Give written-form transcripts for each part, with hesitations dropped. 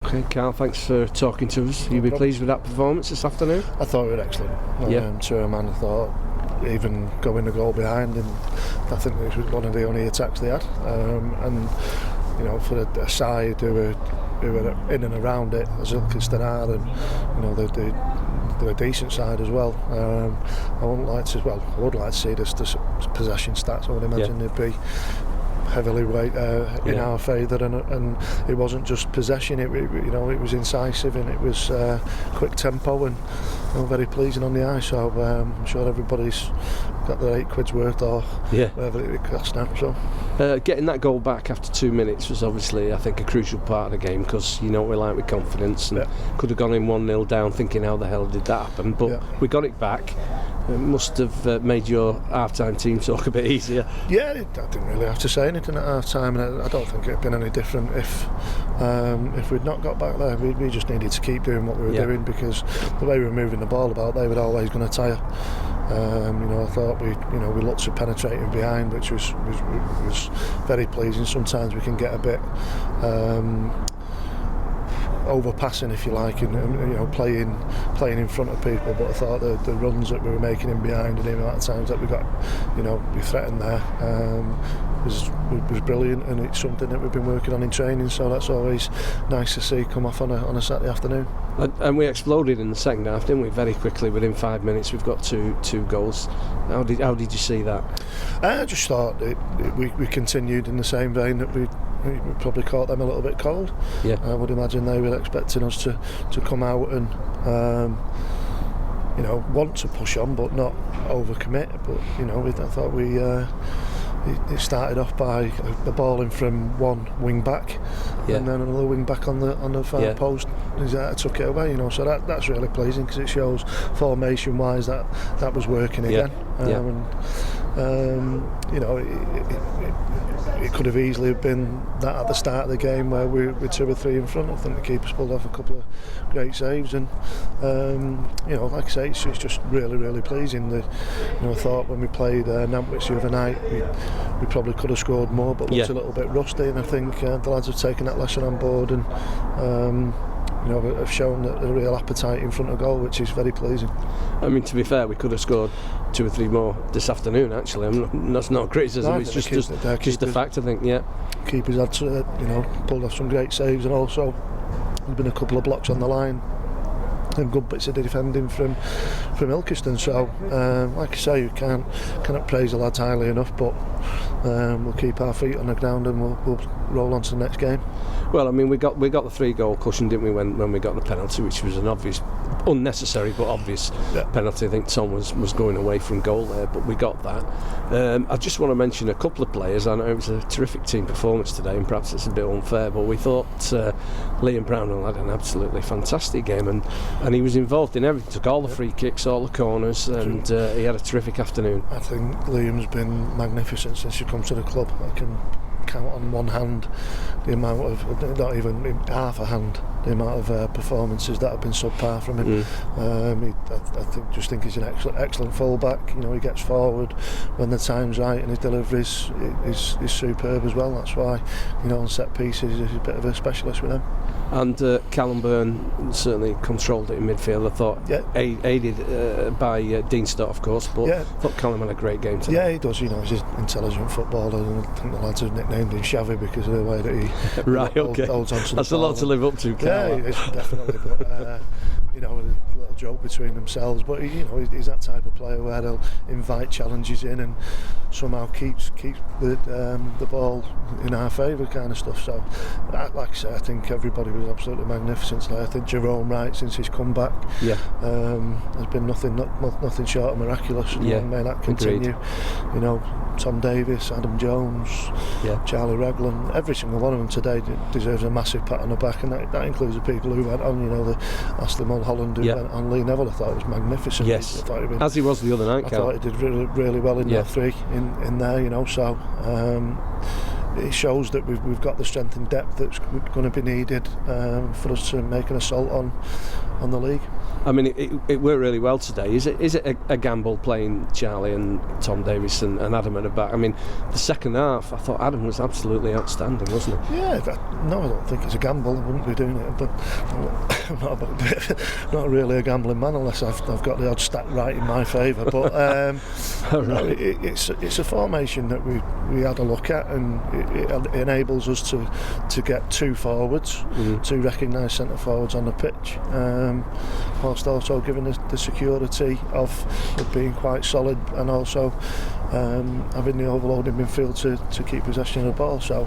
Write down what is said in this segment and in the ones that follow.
Okay, Karl, thanks for talking to us. You'll be pleased with that performance this afternoon? I thought it was excellent. To a man, I thought, even going a goal behind, and I think it was one of the only attacks they had. And you know, for a side who were in and around it, as Ilkeston are, and you know, they're a decent side as well. I would like to see this possession stats. I would imagine they'd be heavily weight in our favour, and it wasn't just possession. It was incisive, and it was quick tempo, and very pleasing on the eye. So I'm sure everybody's got their £8 worth or whatever it costs now. So getting that goal back after 2 minutes was obviously, I think, a crucial part of the game, because you know what we like with confidence, and could have gone in 1-0 down thinking how the hell did that happen, but we got it back. It must have made your half-time team talk a bit easier. Yeah, I didn't really have to say anything at half-time, and I don't think it had been any different if we'd not got back there. We just needed to keep doing what we were doing, because the way we were moving the ball about, they were always going to tire. I thought we looked to penetrating behind, which was very pleasing. Sometimes we can get a bit overpassing, if you like, and playing in front of people. But I thought the runs that we were making in behind, and the amount of times that we got, we threatened there, was brilliant, and it's something that we've been working on in training. So that's always nice to see come off on a Saturday afternoon. And we exploded in the second half, didn't we? Very quickly, within 5 minutes, we've got two goals. How did you see that? I just thought we continued in the same vein that we probably caught them a little bit cold. I would imagine they were expecting us to come out and want to push on, but not overcommit. But I thought it started off by the ball in from one wing back, and then another wing back on the far post. Took it away, so that's really pleasing, because it shows formation wise that was working again. It could have easily been that at the start of the game where we were 2 or 3 in front. I think the keeper's pulled off a couple of great saves, and like I say, it's just really, really pleasing. I thought when we played Nantwich the other night, we probably could have scored more, but looked a little bit rusty, and I think the lads have taken that lesson on board, and have shown a real appetite in front of goal, which is very pleasing. I mean, to be fair, we could have scored 2 or 3 more this afternoon, actually. That's not criticism, it's just the fact, I think. Keepers had pulled off some great saves, and also there's been a couple of blocks on the line and good bits of defending from Ilkeston. So like I say, you cannot praise the lads highly enough, but we'll keep our feet on the ground, and we'll roll on to the next game. Well, I mean, we got the 3-goal cushion, didn't we, when we got the penalty, which was an obvious, unnecessary but obvious penalty. I think Tom was going away from goal there, but we got that. I just want to mention a couple of players. I know it was a terrific team performance today, and perhaps it's a bit unfair, but we thought Liam Brownell had an absolutely fantastic game, and he was involved in everything. Took all the free kicks, all the corners, and he had a terrific afternoon. I think Liam's been magnificent since he come to the club. I can count on one hand the amount of, not even half a hand, the amount of performances that have been subpar from him. I think he's an excellent full-back. He gets forward when the time's right, and his delivery is superb as well. That's why, on set pieces, he's a bit of a specialist with them. And Callum Byrne certainly controlled it in midfield. I thought, aided by Dean Stott, of course, but I thought Callum had a great game today. Yeah, he does. He's an intelligent footballer, and I think the lads have nicknamed him Shavy because of the way that he holds on to the That's ball. A lot to live up to, Carl. Yeah, definitely. But a little joke between themselves. But he's that type of player where he'll invite challenges in and somehow keeps the ball in our favour, kind of stuff. So, like I say, I think everybody was absolutely magnificent today. I think Jerome Wright, since he's come back, has been nothing short of miraculous. May that continue. Agreed. Tom Davis, Adam Jones, Charlie Raglan, every single one of them today deserves a massive pat on the back, and that includes the people who went on. The Ashley Mulholland who went on. Lee Neville, I thought it was magnificent. Yes, as he was the other night. I thought he did really, really well in that 3 in there. So it shows that we've got the strength and depth that's going to be needed for us to make an assault on the league. I mean, it worked really well today. Is it a gamble playing Charlie and Tom Davies and Adam at the back? I mean, the second half, I thought Adam was absolutely outstanding, wasn't he? Yeah, no, I don't think it's a gamble. I wouldn't be doing it, but I'm not really a gambling man unless I've got the odd stat right in my favour. But right. It's a formation that we had a look at, and it enables us to get two forwards, two recognised centre forwards on the pitch. Whilst also giving us the security of being quite solid, and also having the overloading midfield to keep possession of the ball. So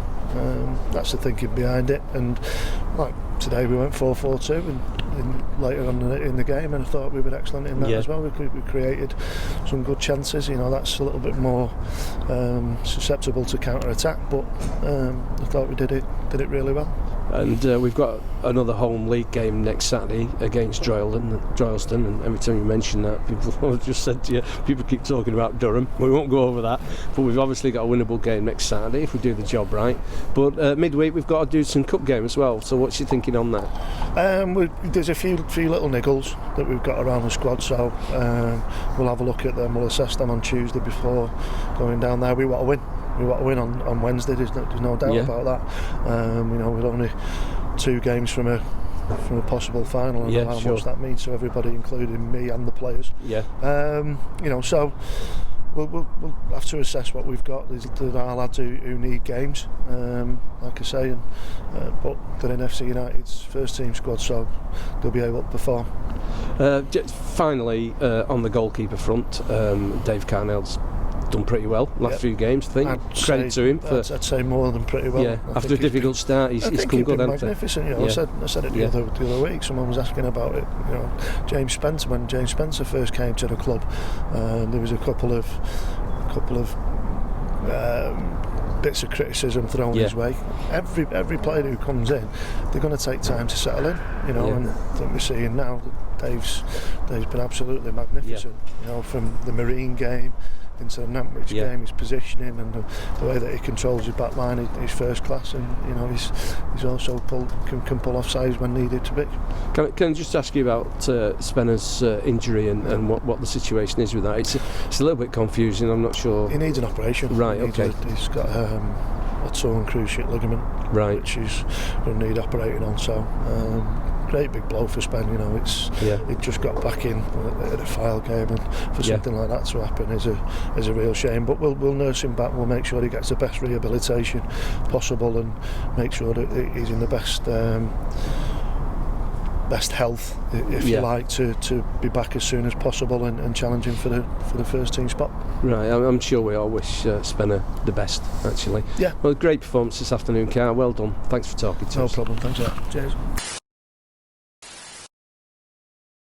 that's the thinking behind it. And like today, we went 4-4-2, and later on in the game, and I thought we were excellent in that as well. We created some good chances. That's a little bit more susceptible to counter attack, but I thought we did it really well. And we've got another home league game next Saturday against Droylsden, and every time you mention that, people have just said to you, people keep talking about Durham. We won't go over that, but we've obviously got a winnable game next Saturday if we do the job right. But midweek we've got to do some cup game as well. So what's your thinking on that? There's a few little niggles that we've got around the squad, so we'll have a look at them. We'll assess them on Tuesday before going down there. We want to win. We want to win on Wednesday. There's no doubt about that. We're only 2 games from a possible final, and how much that means to everybody, including me and the players. So we'll have to assess what we've got. There are lads who need games, like I say, but they're in FC United's first team squad, so they'll be able to perform. Finally, on the goalkeeper front, Dave Carnell's done pretty well last few games, I think. Credit to him. I'd say more than pretty well. After a difficult start, he's come good, hasn't he? Magnificent. I said it the other week. Someone was asking about it. James Spencer, when James Spencer first came to the club, there was a couple of bits of criticism thrown his way. Every player who comes in, they're going to take time to settle in. And I think we're seeing now that Dave's been absolutely magnificent. From the Marine game into the Nantwich game, his positioning and the way that he controls his back line is first class, and he's also can pull off sides when needed to be. Can I just ask you about Spenner's injury and what the situation is with that? It's a little bit confusing. I'm not sure. He needs an operation. Right. He's got a torn cruciate ligament, which he's going to need operating on. So. Great big blow for Spen. He just got back in at a file game, and for something like that to happen is a real shame. But we'll nurse him back. We'll make sure he gets the best rehabilitation possible, and make sure that he's in the best health, if you like, to be back as soon as possible and challenging for the first team spot. Right, I'm sure we all wish Spenner the best, actually. Yeah. Well, great performance this afternoon, Karl. Well done. Thanks for talking to us. No problem. Thanks a lot. Cheers.